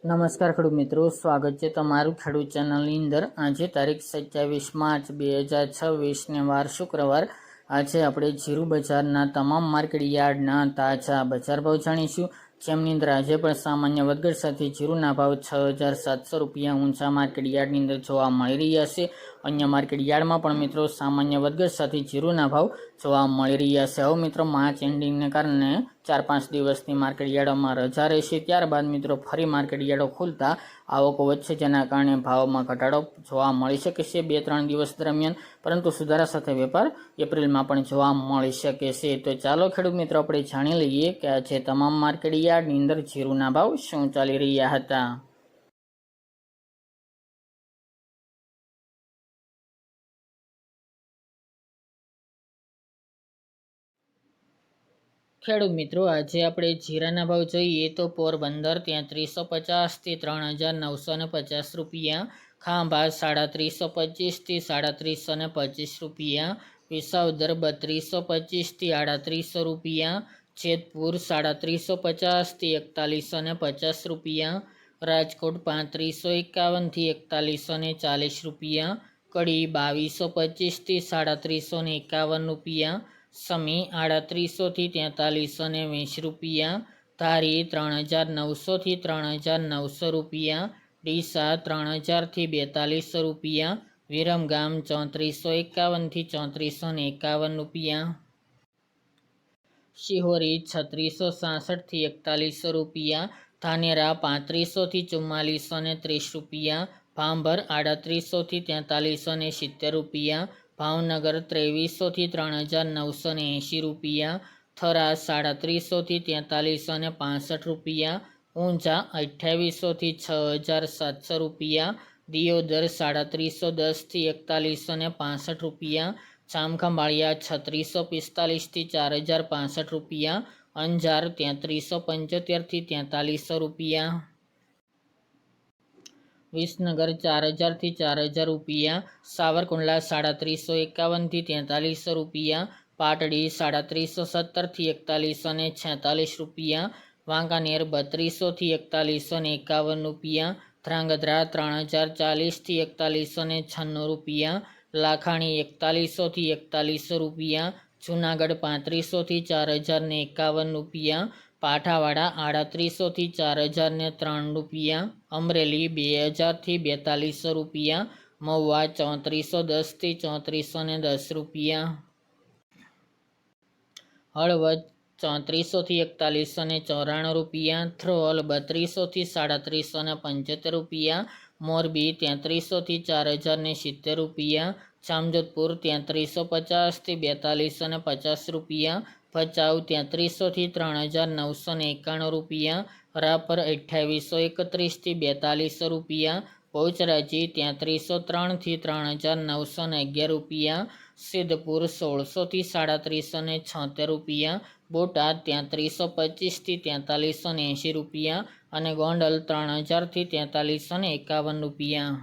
નમસ્કાર ખેડૂત મિત્રો, સ્વાગત છે તમારું ખેડૂત ચેનલની અંદર। આજે તારીખ 27 માર્ચ 2026 વાર શુક્રવાર। આજે આપણે જીરું બજારના તમામ માર્કેટ યાર્ડના તાજા બજાર ભાવ જાણીશું, જેમની અંદર આજે પણ સામાન્ય વધઘટ સાથે જીરુના ભાવ 6,700 રૂપિયા ઊંચા માર્કેટ યાર્ડની અંદર જોવા મળી રહ્યા છે। અન્ય માર્કેટ યાર્ડમાં પણ મિત્રો સામાન્ય વધઘટ સાથે જીરુના ભાવ જોવા મળી રહ્યા છે। હવે મિત્રો માર્ચ એન્ડિંગને કારણે 4-5 દિવસની માર્કેટ યાર્ડોમાં રજા રહેશે, ત્યારબાદ મિત્રો ફરી માર્કેટ યાર્ડો ખુલતા આવકો વધશે, જેના કારણે ભાવમાં ઘટાડો જોવા મળી શકે છે 2-3 દિવસ દરમિયાન, પરંતુ સુધારા સાથે વેપાર એપ્રિલમાં પણ જોવા મળી શકે છે। તો ચાલો ખેડૂત મિત્રો આપણે જાણી લઈએ કે આજે તમામ માર્કેટ યાર્ડની અંદર જીરુના ભાવ શું ચાલી રહ્યા હતા। ખેડૂત મિત્રો આજે આપણે જીરાના ભાવ જોઈએ તો પોરબંદર 3350 થી 3950 રૂપિયા, ખાંભા 3725 થી 3725 રૂપિયા, વિસાવદર 3225 થી 3800 રૂપિયા, જેતપુર 3750 થી 4150 રૂપિયા, રાજકોટ 3551 થી 4140 રૂપિયા, કડી 2225 થી 3751 રૂપિયા, સમી 3800 થી 4320 રૂપિયા, ધારી 3900 થી 3900 રૂપિયા, ડીસા 3000 થી 4200 રૂપિયા, વિરમગામ 3451 થી 3451 રૂપિયા, શિહોરી 3666 થી 4100 રૂપિયા, ધાનેરા 3500 થી 4430 રૂપિયા, ભાંભર 3800 થી 4370 રૂપિયા, ભાવનગર 2300 થી 3980 રૂપિયા, થરા 3700 થી 4365 રૂપિયા, ઊંઝા 2800 થી 6700 રૂપિયા, દિયોદર 3710 થી 4165 રૂપિયા, જામખંભાળિયા 3645 થી 4065 રૂપિયા, અંજાર 3375 થી 4300 રૂપિયા, વિસનગર 4000 થી 4000 રૂપિયા, સાવરકુંડલા 3751 થી 4300 રૂપિયા, પાટડી 3717 થી 4146 રૂપિયા, વાંકાનેર 3200 થી 4151 રૂપિયા, ધ્રાંગધ્રા 3040 થી 4196 રૂપિયા, લાખાણી 4100 થી 4100 રૂપિયા, જુનાગઢ 3500 થી 4051 રૂપિયા, પાઠાવાડા 3800 થી 4003 રૂપિયા, અમરેલી 2000 થી 4200 રૂપિયા, મહુવા 3410 થી 3410 રૂપિયા, હળવદ 3400 થી 4194 રૂપિયા, થ્રોલ 3200 થી 3775 રૂપિયા, મોરબી 3300 થી 4070 રૂપિયા, જામજોધપુર 3350 થી 4250 રૂપિયા, ભચાઉ 3300 થી 3991 રૂપિયા, રાપર 2831 થી 4200 રૂપિયા, બહુચરાજી 3303 થી 3911 રૂપિયા, સિદ્ધપુર 1600 થી 3776 રૂપિયા, બોટાદ 3325 થી 4380 રૂપિયા અને ગોંડલ 3000 થી 4351 રૂપિયા।